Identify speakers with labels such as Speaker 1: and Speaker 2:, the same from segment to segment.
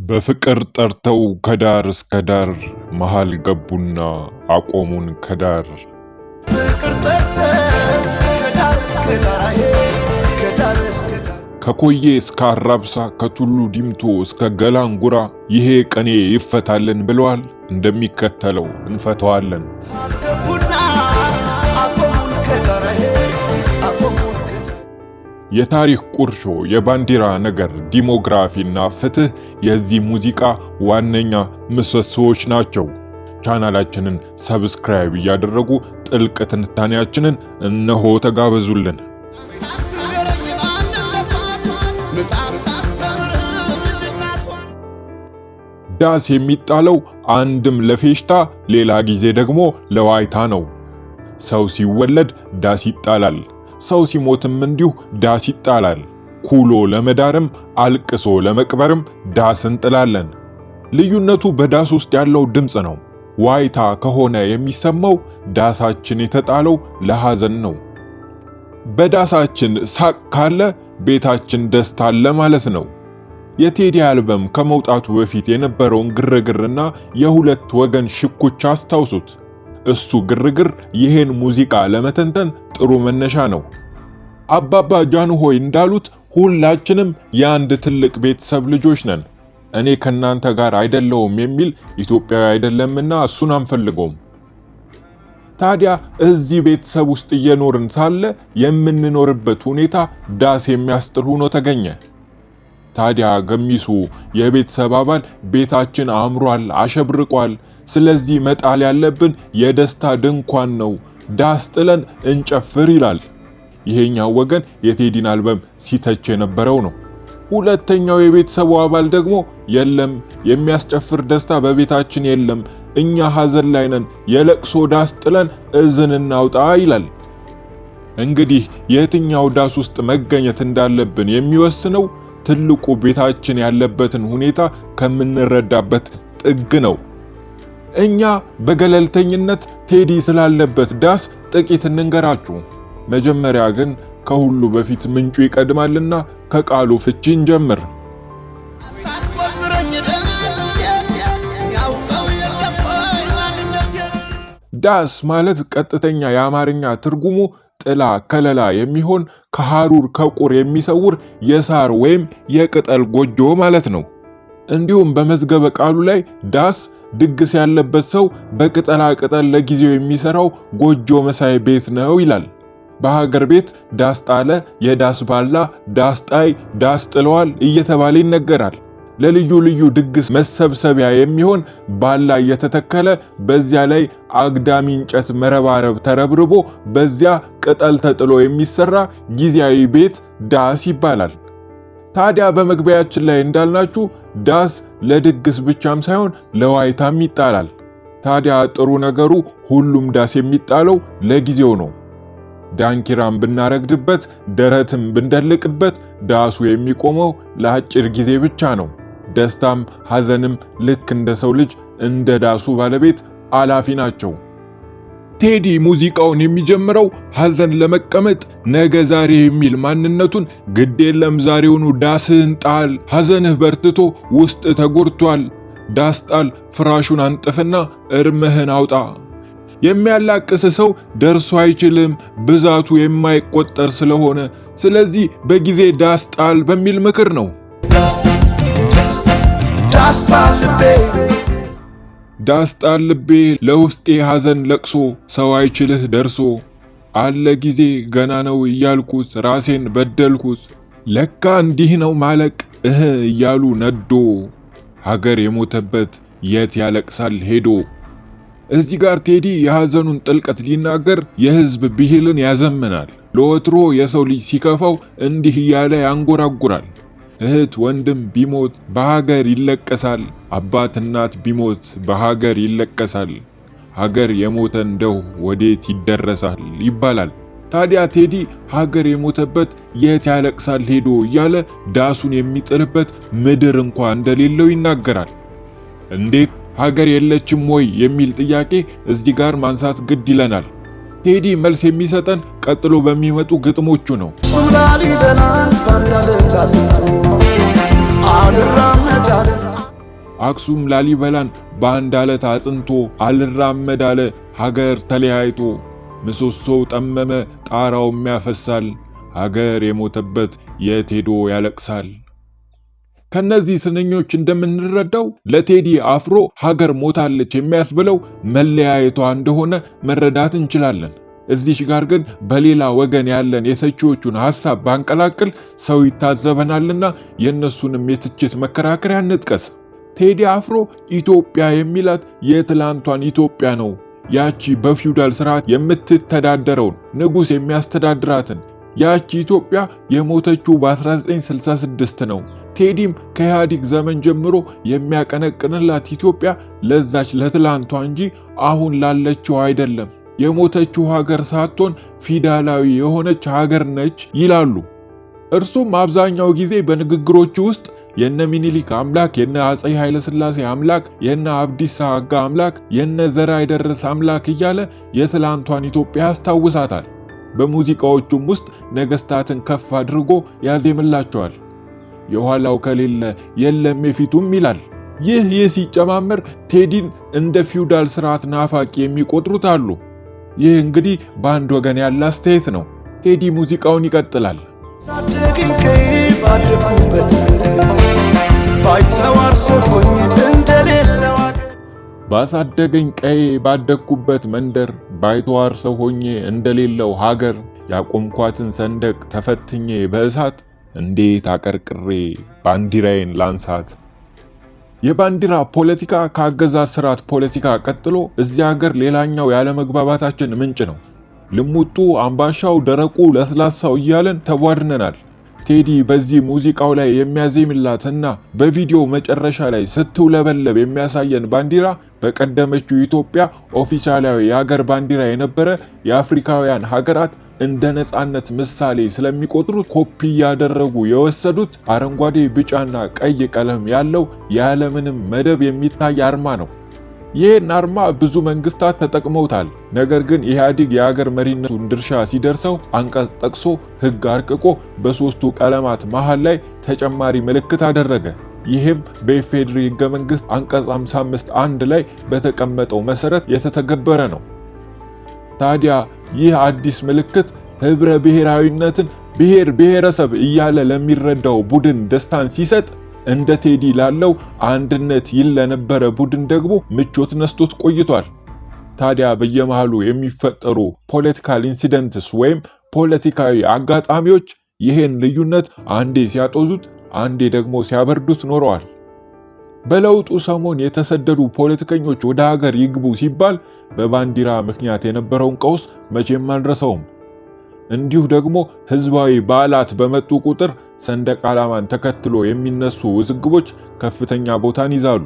Speaker 1: በፍቅር ጠርተው ከዳር እስከ ዳር መሃል ገቡና አቆሙን ከዳር።
Speaker 2: ፍቅር ጠርተው ከዳር እስከ ዳር
Speaker 1: ከኮዬ እስከ አራብሳ ከቱሉ ዲምቱ እስከ ገላንጉራ ይሄ ቀኔ ይፈታልን ብለዋል። እንደሚከተለው እንፈተዋለን።
Speaker 2: ገቡና አቆሙን ከዳር
Speaker 1: የታሪክ ቁርሾ፣ የባንዲራ ነገር፣ ዲሞግራፊና ፍትህ የዚህ ሙዚቃ ዋነኛ ምሰሶዎች ናቸው። ቻናላችንን ሰብስክራይብ እያደረጉ ጥልቅ ትንታኔያችንን እነሆ ተጋበዙልን። ዳስ የሚጣለው አንድም ለፌሽታ ሌላ ጊዜ ደግሞ ለዋይታ ነው። ሰው ሲወለድ ዳስ ይጣላል። ሰው ሲሞትም እንዲሁ ዳስ ይጣላል። ኩሎ ለመዳርም አልቅሶ ለመቅበርም ዳስ እንጥላለን። ልዩነቱ በዳስ ውስጥ ያለው ድምጽ ነው። ዋይታ ከሆነ የሚሰማው ዳሳችን የተጣለው ለሐዘን ነው። በዳሳችን ሳቅ ካለ ቤታችን ደስታ አለ ማለት ነው። የቴዲ አልበም ከመውጣቱ በፊት የነበረውን ግርግርና የሁለት ወገን ሽኩቻ አስታውሱት። እሱ ግርግር ይሄን ሙዚቃ ለመተንተን ጥሩ መነሻ ነው። አባባ ጃንሆይ እንዳሉት ሁላችንም የአንድ ትልቅ ቤተሰብ ልጆች ነን። እኔ ከናንተ ጋር አይደለሁም የሚል ኢትዮጵያዊ አይደለምና እሱን አንፈልገውም። ታዲያ እዚህ ቤተሰብ ውስጥ እየኖርን ሳለ የምንኖርበት ሁኔታ ዳስ የሚያስጥል ሆኖ ተገኘ። ታዲያ ገሚሱ የቤተሰብ አባል ቤታችን አምሯል፣ አሸብርቋል፣ ስለዚህ መጣል ያለብን የደስታ ድንኳን ነው፣ ዳስ ጥለን እንጨፍር ይላል። ይሄኛው ወገን የቴዲን አልበም ሲተች የነበረው ነው። ሁለተኛው የቤተሰቡ አባል ደግሞ የለም የሚያስጨፍር ደስታ በቤታችን የለም፣ እኛ ሐዘን ላይ ነን፣ የለቅሶ ዳስ ጥለን እዝን እናውጣ ይላል። እንግዲህ የትኛው ዳስ ውስጥ መገኘት እንዳለብን የሚወስነው ትልቁ ቤታችን ያለበትን ሁኔታ ከምንረዳበት ጥግ ነው። እኛ በገለልተኝነት ቴዲ ስላለበት ዳስ ጥቂት እንንገራችሁ። መጀመሪያ ግን ከሁሉ በፊት ምንጩ ይቀድማልና ከቃሉ ፍቺ እንጀምር። ዳስ ማለት ቀጥተኛ የአማርኛ ትርጉሙ ጥላ፣ ከለላ የሚሆን ከሐሩር ከቁር የሚሰውር የሳር ወይም የቅጠል ጎጆ ማለት ነው። እንዲሁም በመዝገበ ቃሉ ላይ ዳስ ድግስ ያለበት ሰው በቅጠላ ቅጠል ለጊዜው የሚሰራው ጎጆ መሳይ ቤት ነው ይላል። በሀገር ቤት ዳስ ጣለ፣ የዳስ ባላ፣ ዳስ ጣይ፣ ዳስ ጥለዋል እየተባለ ይነገራል። ለልዩ ልዩ ድግስ መሰብሰቢያ የሚሆን ባላ እየተተከለ በዚያ ላይ አግዳሚ እንጨት መረባረብ ተረብርቦ በዚያ ቅጠል ተጥሎ የሚሰራ ጊዜያዊ ቤት ዳስ ይባላል። ታዲያ በመግቢያችን ላይ እንዳልናችሁ ዳስ ለድግስ ብቻም ሳይሆን ለዋይታም ይጣላል። ታዲያ ጥሩ ነገሩ ሁሉም ዳስ የሚጣለው ለጊዜው ነው። ዳንኪራም ብናረግድበት ደረትም ብንደልቅበት ዳሱ የሚቆመው ለአጭር ጊዜ ብቻ ነው። ደስታም ሐዘንም ልክ እንደ ሰው ልጅ እንደ ዳሱ ባለቤት አላፊ ናቸው። ቴዲ ሙዚቃውን የሚጀምረው ሐዘን ለመቀመጥ ነገ ዛሬ የሚል ማንነቱን ግድ የለም ዛሬውኑ ዳስህን ጣል፣ ሐዘንህ በርትቶ ውስጥ ተጎድቷል፣ ዳስ ጣል፣ ፍራሹን አንጥፍና እርምህን አውጣ። የሚያላቅስ ሰው ደርሶ አይችልም ብዛቱ የማይቆጠር ስለሆነ፣ ስለዚህ በጊዜ ዳስ ጣል በሚል ምክር ነው። ዳስ ጣል ልቤ ለውስጤ ሐዘን ለቅሶ ሰው አይችልህ ደርሶ፣ አለ ጊዜ ገና ነው እያልኩት ራሴን በደልኩት፣ ለካ እንዲህ ነው ማለቅ እያሉ ነዶ፣ ሀገር የሞተበት የት ያለቅሳል ሄዶ። እዚህ ጋር ቴዲ የሐዘኑን ጥልቀት ሊናገር የህዝብ ብሂልን ያዘምናል። ለወትሮ የሰው ልጅ ሲከፋው እንዲህ እያለ ያንጎራጉራል። እህት ወንድም ቢሞት በሀገር ይለቀሳል፣ አባት እናት ቢሞት በሀገር ይለቀሳል፣ ሀገር የሞተ እንደው ወዴት ይደረሳል ይባላል። ታዲያ ቴዲ ሀገር የሞተበት የት ያለቅሳል ሄዶ እያለ ዳሱን የሚጥልበት ምድር እንኳን እንደሌለው ይናገራል። እንዴት ሀገር የለችም ወይ የሚል ጥያቄ እዚህ ጋር ማንሳት ግድ ይለናል። ቴዲ መልስ የሚሰጠን ቀጥሎ በሚመጡ ግጥሞቹ ነው። አክሱም ላሊበላን በአንድ አለት አጽንቶ አልራመድ አለ ሀገር ተለያይቶ። ምሰሶው ጠመመ ጣራውም ያፈሳል፣ ሀገር የሞተበት የት ሄዶ ያለቅሳል። ከነዚህ ስንኞች እንደምንረዳው ለቴዲ አፍሮ ሀገር ሞታለች የሚያስብለው መለያየቷ እንደሆነ መረዳት እንችላለን። እዚህ ጋር ግን በሌላ ወገን ያለን የተቺዎቹን ሐሳብ ባንቀላቅል ሰው ይታዘበናልና የነሱንም የትችት መከራከሪያ እንጥቀስ። ቴዲ አፍሮ ኢትዮጵያ የሚላት የትላንቷን ኢትዮጵያ ነው። ያቺ በፊውዳል ስርዓት የምትተዳደረውን ንጉስ የሚያስተዳድራትን ያቺ ኢትዮጵያ የሞተችው በ1966 ነው። ቴዲም ከኢህአዴግ ዘመን ጀምሮ የሚያቀነቅንላት ኢትዮጵያ ለዛች ለትላንቷ እንጂ አሁን ላለችው አይደለም። የሞተችው ሀገር ሳትሆን ፊውዳላዊ የሆነች ሀገር ነች ይላሉ። እርሱም አብዛኛው ጊዜ በንግግሮቹ ውስጥ የነ ሚኒሊክ አምላክ፣ የነ አፄ ኃይለ ሥላሴ አምላክ፣ የነ አብዲሳ አጋ አምላክ፣ የነ ዘርአይ ደረስ አምላክ እያለ የትላንቷን ኢትዮጵያ ያስታውሳታል። በሙዚቃዎቹም ውስጥ ነገስታትን ከፍ አድርጎ ያዜምላቸዋል። የኋላው ከሌለ የለም የፊቱም ይላል። ይህ ሲጨማመር ቴዲን እንደ ፊውዳል ስርዓት ናፋቂ የሚቆጥሩት አሉ። ይህ እንግዲህ በአንድ ወገን ያለ አስተያየት ነው። ቴዲ ሙዚቃውን ይቀጥላል።
Speaker 2: ሳደግኝ ቀይ ባደኩበት ባይተዋር ሰሆኝ እንደሌለው
Speaker 1: ባሳደገኝ ቀይ ባደኩበት መንደር ባይተዋር ሰው ሆኜ እንደሌለው ሀገር ያቆምኳትን ሰንደቅ ተፈትኜ በእሳት እንዴት አቀርቅሬ ባንዲራዬን ላንሳት። የባንዲራ ፖለቲካ ከአገዛዝ ስርዓት ፖለቲካ ቀጥሎ እዚህ ሀገር ሌላኛው ያለመግባባታችን ምንጭ ነው። ልሙጡ፣ አምባሻው፣ ደረቁ፣ ለስላሳው እያለን ተቧድነናል። ቴዲ በዚህ ሙዚቃው ላይ የሚያዜምላትና በቪዲዮ መጨረሻ ላይ ስትውለበለብ የሚያሳየን ባንዲራ በቀደመችው ኢትዮጵያ ኦፊሻላዊ የሀገር ባንዲራ የነበረ የአፍሪካውያን ሀገራት እንደ ነጻነት ምሳሌ ስለሚቆጥሩት ኮፒ ያደረጉ የወሰዱት አረንጓዴ፣ ቢጫና ቀይ ቀለም ያለው ያለምንም መደብ የሚታይ አርማ ነው። ይህን አርማ ብዙ መንግስታት ተጠቅመውታል። ነገር ግን ኢህአዴግ የሀገር መሪነቱን ድርሻ ሲደርሰው አንቀጽ ጠቅሶ ህግ አርቅቆ በሶስቱ ቀለማት መሃል ላይ ተጨማሪ ምልክት አደረገ። ይህም በኢፌዴሪ ህገ መንግስት አንቀጽ 55(1) ላይ በተቀመጠው መሰረት የተተገበረ ነው። ታዲያ ይህ አዲስ ምልክት ህብረ ብሔራዊነትን ብሔር ብሔረሰብ እያለ ለሚረዳው ቡድን ደስታን ሲሰጥ፣ እንደ ቴዲ ላለው አንድነት ይል ለነበረ ቡድን ደግሞ ምቾት ነስቶት ቆይቷል። ታዲያ በየመሃሉ የሚፈጠሩ ፖለቲካል ኢንሲደንትስ ወይም ፖለቲካዊ አጋጣሚዎች ይህን ልዩነት አንዴ ሲያጦዙት አንዴ ደግሞ ሲያበርዱት ኖረዋል። በለውጡ ሰሞን የተሰደዱ ፖለቲከኞች ወደ ሀገር ይግቡ ሲባል በባንዲራ ምክንያት የነበረውን ቀውስ መቼም አንረሳውም። እንዲሁ ደግሞ ህዝባዊ በዓላት በመጡ ቁጥር ሰንደቅ ዓላማን ተከትሎ የሚነሱ ውዝግቦች ከፍተኛ ቦታን ይዛሉ።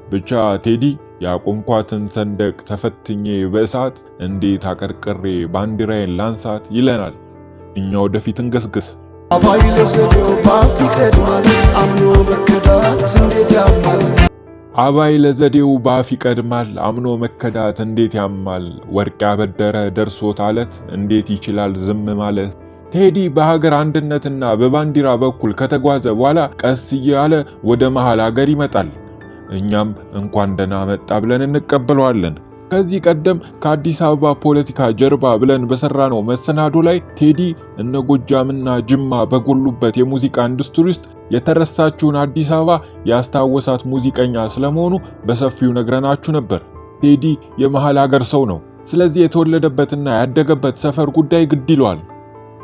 Speaker 1: ብቻ ቴዲ ያቆምኳትን ሰንደቅ ተፈትኜ በእሳት እንዴት አቀርቅሬ ባንዲራዬን ላንሳት ይለናል። እኛ ወደፊት እንገስግስ።
Speaker 2: አባይ ለዘዴው ባፍ ይቀድማል አምኖ መከዳት እንዴት ያማል።
Speaker 1: አባይ ለዘዴው ባፍ ይቀድማል አምኖ መከዳት እንዴት ያማል። ወርቅ ያበደረ ደርሶት አለት እንዴት ይችላል ዝም ማለት። ቴዲ በሀገር አንድነትና በባንዲራ በኩል ከተጓዘ በኋላ ቀስ እያለ ወደ መሃል ሀገር ይመጣል። እኛም እንኳን ደህና መጣ ብለን እንቀበለዋለን። ከዚህ ቀደም ከአዲስ አበባ ፖለቲካ ጀርባ ብለን በሰራነው መሰናዶ ላይ ቴዲ እነ ጎጃምና ጅማ በጎሉበት የሙዚቃ ኢንዱስትሪ ውስጥ የተረሳችውን አዲስ አበባ ያስታወሳት ሙዚቀኛ ስለመሆኑ በሰፊው ነግረናችሁ ነበር። ቴዲ የመሃል ሀገር ሰው ነው። ስለዚህ የተወለደበትና ያደገበት ሰፈር ጉዳይ ግድ ይለዋል።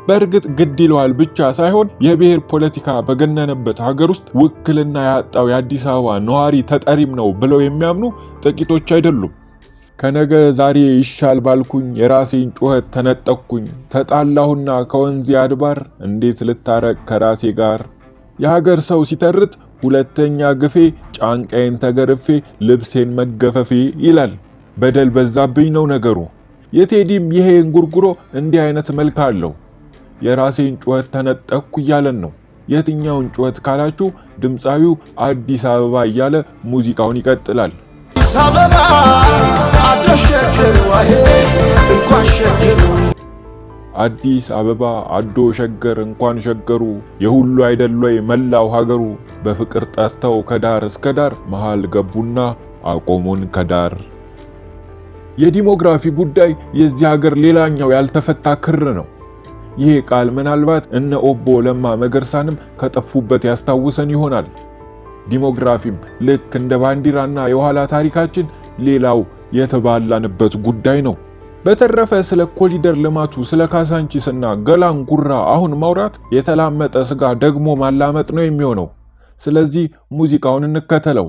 Speaker 1: በእርግጥ ግድ ይለዋል ብቻ ሳይሆን የብሔር ፖለቲካ በገነነበት ሀገር ውስጥ ውክልና ያጣው የአዲስ አበባ ነዋሪ ተጠሪም ነው ብለው የሚያምኑ ጥቂቶች አይደሉም። ከነገ ዛሬ ይሻል ባልኩኝ የራሴን ጩኸት ተነጠቅኩኝ። ተጣላሁና ከወንዜ አድባር እንዴት ልታረቅ ከራሴ ጋር። የሀገር ሰው ሲተርት ሁለተኛ ግፌ ጫንቃዬን ተገርፌ ልብሴን መገፈፌ ይላል። በደል በዛብኝ ነው ነገሩ። የቴዲም ይሄ እንጉርጉሮ እንዲህ አይነት መልክ አለው። የራሴን ጩኸት ተነጠቅኩ እያለን ነው። የትኛውን ጩኸት ካላችሁ ድምፃዊው አዲስ አበባ እያለ ሙዚቃውን ይቀጥላል።
Speaker 2: አበባ አደሸከሩ አሄ እንኳን ሸከሩ።
Speaker 1: አዲስ አበባ አዶ ሸገር እንኳን ሸገሩ የሁሉ አይደሎይ መላው ሀገሩ በፍቅር ጠርተው ከዳር እስከ ዳር መሃል ገቡና አቆሙን ከዳር። የዲሞግራፊ ጉዳይ የዚህ ሀገር ሌላኛው ያልተፈታ ክር ነው። ይህ ቃል ምናልባት እነ ኦቦ ለማ መገርሳንም ከጠፉበት ያስታውሰን ይሆናል። ዲሞግራፊም ልክ እንደ ባንዲራና የኋላ ታሪካችን ሌላው የተባላንበት ጉዳይ ነው። በተረፈ ስለ ኮሊደር ልማቱ ስለ ካሳንቺስና ገላን ጉራ አሁን ማውራት የተላመጠ ስጋ ደግሞ ማላመጥ ነው የሚሆነው። ስለዚህ ሙዚቃውን እንከተለው።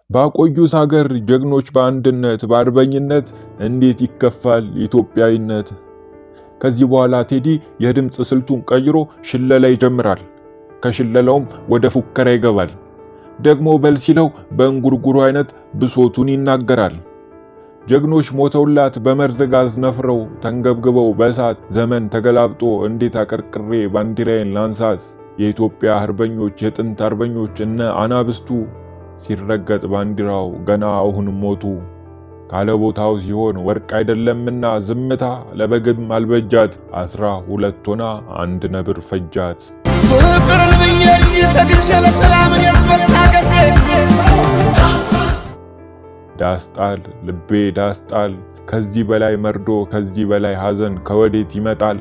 Speaker 1: ባቆዩት ሀገር ጀግኖች በአንድነት በአርበኝነት እንዴት ይከፋል ኢትዮጵያዊነት። ከዚህ በኋላ ቴዲ የድምጽ ስልቱን ቀይሮ ሽለላ ይጀምራል። ከሽለላውም ወደ ፉከራ ይገባል። ደግሞ በል ሲለው በእንጉርጉሩ አይነት ብሶቱን ይናገራል። ጀግኖች ሞተውላት በመርዝ ጋዝ ነፍረው ተንገብግበው በእሳት ዘመን ተገላብጦ እንዴት አቀርቅሬ ባንዲራዬን ላንሳት። የኢትዮጵያ አርበኞች የጥንት አርበኞች እነ አናብስቱ ሲረገጥ ባንዲራው ገና አሁን ሞቱ። ካለ ቦታው ሲሆን ወርቅ አይደለምና ዝምታ ለበግም አልበጃት 12 ሆና አንድ ነብር ፈጃት።
Speaker 2: ፍቅርን ብዬ እንጂ ተግቼ ለሰላም ያስመታገሴ
Speaker 1: ዳስጣል ልቤ ዳስጣል ከዚህ በላይ መርዶ ከዚህ በላይ ሐዘን ከወዴት ይመጣል?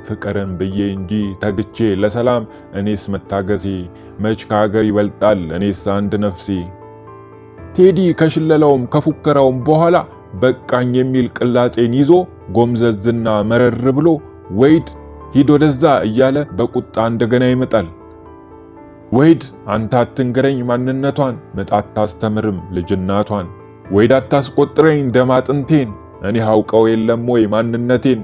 Speaker 1: ፍቅርን ብዬ እንጂ ተግቼ ለሰላም እኔስ መታገሴ መች ከሀገር ይበልጣል እኔስ አንድ ነፍሴ። ቴዲ ከሽለላውም ከፉከራውም በኋላ በቃኝ የሚል ቅላጼን ይዞ ጎምዘዝና መረር ብሎ ወይድ ሂድ ወደዛ እያለ በቁጣ እንደገና ይመጣል። ወይድ አንተ አትንገረኝ ማንነቷን መጣት ታስተምርም ልጅናቷን። ወይድ አታስቆጥረኝ ደማጥንቴን እኔ አውቀው የለም ወይ ማንነቴን።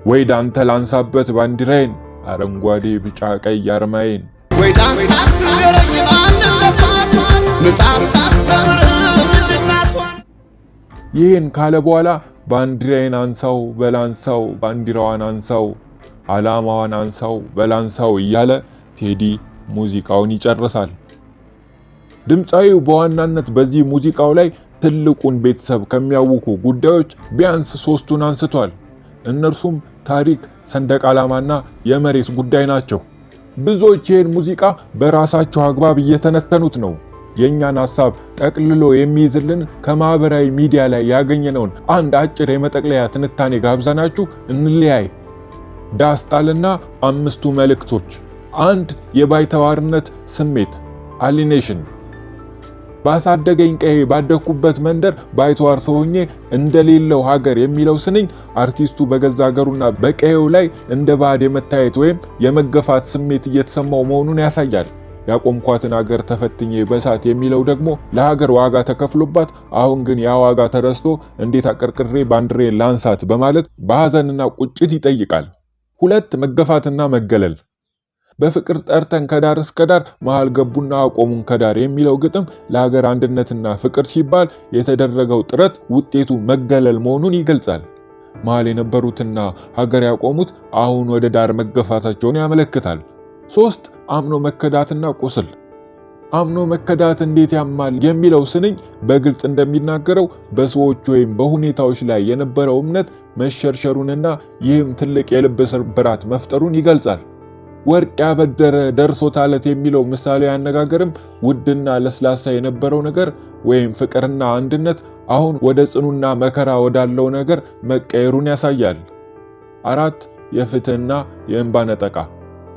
Speaker 1: ወይድ አንተ ላንሳበት ባንዲራዬን አረንጓዴ ቢጫ ቀይ አርማዬን።
Speaker 2: ወይድ አንተ አትንገረኝ ማንነቷን መጣት ታስተምርም ልጅናቷን።
Speaker 1: ይህን ካለ በኋላ ባንዲራዬን አንሳው በላንሳው ባንዲራዋን አንሳው ዓላማዋን አንሳው በላንሳው እያለ ቴዲ ሙዚቃውን ይጨርሳል። ድምጻዊው በዋናነት በዚህ ሙዚቃው ላይ ትልቁን ቤተሰብ ከሚያውኩ ጉዳዮች ቢያንስ 3ቱን አንስቷል። እነርሱም ታሪክ፣ ሰንደቅ ዓላማና የመሬት ጉዳይ ናቸው። ብዙዎች ይህን ሙዚቃ በራሳቸው አግባብ እየተነተኑት ነው። የኛን ሐሳብ ጠቅልሎ የሚይዝልን ከማህበራዊ ሚዲያ ላይ ያገኘነውን አንድ አጭር የመጠቅለያ ትንታኔ ጋብዘናችሁ እንለያይ። ዳስጣልና 5ቱ መልእክቶች። 1. የባይተዋርነት ስሜት አሊኔሽን። ባሳደገኝ ቀዬ ባደኩበት መንደር ባይተዋር ሰው ሆኜ እንደሌለው ሀገር የሚለው ስንኝ አርቲስቱ በገዛ ሀገሩና በቀዬው ላይ እንደ ባዕድ የመታየት ወይም የመገፋት ስሜት እየተሰማው መሆኑን ያሳያል። ያቆምኳትን ሀገር ተፈትኜ በሳት የሚለው ደግሞ ለሀገር ዋጋ ተከፍሎባት አሁን ግን ያ ዋጋ ተረስቶ እንዴት አቀርቅሬ ባንዲራዬን ላንሳት በማለት በሐዘንና ቁጭት ይጠይቃል። 2. መገፋትና መገለል። በፍቅር ጠርተን ከዳር እስከ ዳር መሃል ገቡና አቆሙን ከዳር የሚለው ግጥም ለሀገር አንድነትና ፍቅር ሲባል የተደረገው ጥረት ውጤቱ መገለል መሆኑን ይገልጻል። መሃል የነበሩትና ሀገር ያቆሙት አሁን ወደ ዳር መገፋታቸውን ያመለክታል። 3. አምኖ መከዳትና ቁስል። አምኖ መከዳት እንዴት ያማል የሚለው ስንኝ በግልጽ እንደሚናገረው በሰዎች ወይም በሁኔታዎች ላይ የነበረው እምነት መሸርሸሩንና ይህም ትልቅ የልብ ስብራት መፍጠሩን ይገልጻል። ወርቅ ያበደረ ደርሶታለት የሚለው ምሳሌ አነጋገርም ውድና ለስላሳ የነበረው ነገር ወይም ፍቅርና አንድነት አሁን ወደ ጽኑና መከራ ወዳለው ነገር መቀየሩን ያሳያል። 4. የፍትህና የእንባ ነጠቃ።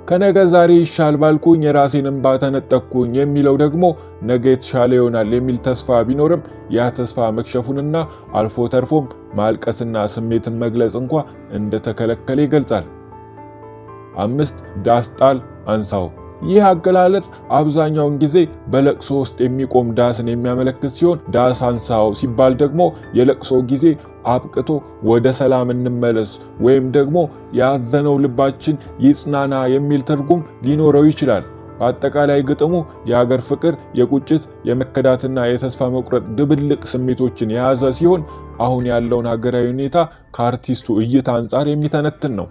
Speaker 1: ከነገ ዛሬ ይሻል ባልኩኝ የራሴን እንባ ተነጠቅኩኝ የሚለው ደግሞ ነገ የተሻለ ይሆናል የሚል ተስፋ ቢኖርም ያ ተስፋ መክሸፉንና አልፎ ተርፎም ማልቀስና ስሜትን መግለጽ እንኳ እንደተከለከለ ይገልጻል። 5. ዳስጣል አንሳው። ይህ አገላለጽ አብዛኛውን ጊዜ በለቅሶ ውስጥ የሚቆም ዳስን የሚያመለክት ሲሆን ዳስ አንሳው ሲባል ደግሞ የለቅሶ ጊዜ አብቅቶ ወደ ሰላም እንመለስ ወይም ደግሞ ያዘነው ልባችን ይጽናና የሚል ትርጉም ሊኖረው ይችላል። በአጠቃላይ ግጥሙ የሀገር ፍቅር፣ የቁጭት፣ የመከዳትና የተስፋ መቁረጥ ድብልቅ ስሜቶችን የያዘ ሲሆን አሁን ያለውን ሀገራዊ ሁኔታ ከአርቲስቱ እይታ አንጻር የሚተነትን ነው።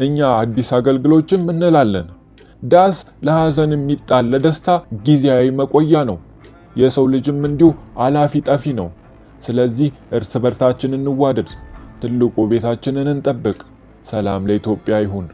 Speaker 1: እኛ አዲስ አገልግሎችም እንላለን። ዳስ ለሐዘን የሚጣል ለደስታ ጊዜያዊ መቆያ ነው። የሰው ልጅም እንዲሁ አላፊ ጠፊ ነው። ስለዚህ እርስ በርሳችን እንዋደድ፣ ትልቁ ቤታችንን እንጠብቅ፣ ሰላም ለኢትዮጵያ ይሁን።